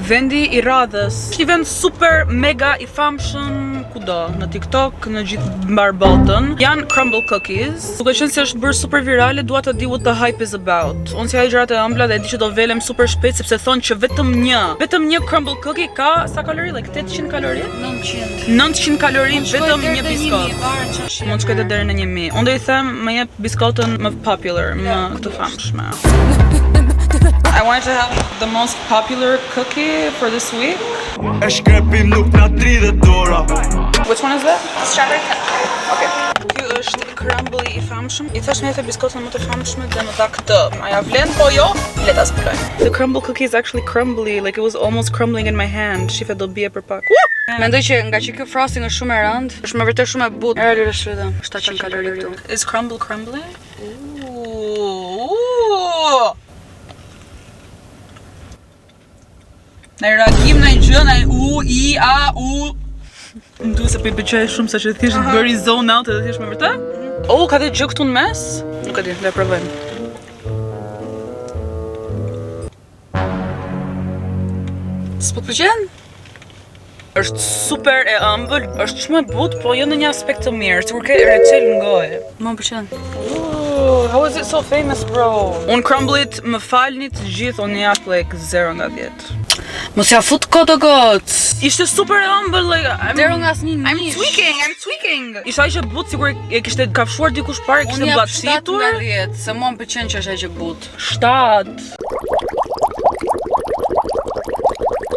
Vendi i radhës. Është një vend super mega i famshëm kudo, në TikTok, në gjithë mbar botën. Janë crumble cookies. Duke qenë se është bërë super virale, dua të di what the hype is about. Unë si ha gjërat e ëmbla dhe e di që do velem super shpejt sepse thonë që vetëm një crumble cookie ka sa kalori, like 800 kalori? 900 kalori vetëm një biskot. Mund të shkojë deri në 1000. Unë do i them më jep biskotën më popular, më të famshme. I wanted to have the most popular cookie for this week. Which one is that? Strawberry cupcake. Okay. Ky është crumble i famshëm. I thash me të biskotën më të famshme dhe më tha këtë. A ja vlen po jo? Le ta zbuloj. The crumble cookie is actually crumbly, like it was almost crumbling in my hand. Shife do bie për pak. Mendoj që nga që kjo frosting është shumë e rëndë, është me vërtet shumë e butë. Era lirë shfrytëm, 700 kalori këtu. Is crumble crumbly? Në reagim në gjë, në u. Më duhet se për i pëqaj shumë sa që thjesht bëri zone out edhe thjesht me vërtet? Ka dhe gjë këtu në mes? Nuk e di, le provojmë. S'po pëlqen? Është super e ëmbël, është shumë e butë, po jo në një aspekt të mirë, sikur ke recel në gojë. Më pëlqen. How is it so famous, bro? Unë crumble-it, më falni të gjithë, unë jap like 0 nga 10. Mos ja fut kot o got. Ishte super e ëmbël, like Zero nga asnjë I'm tweaking. Isha që butë sikur e kishte kafshuar dikush parë, kishte mblatësitur. Unë jap 7 nga 10, se mua më pëlqen që është aq e butë. 7.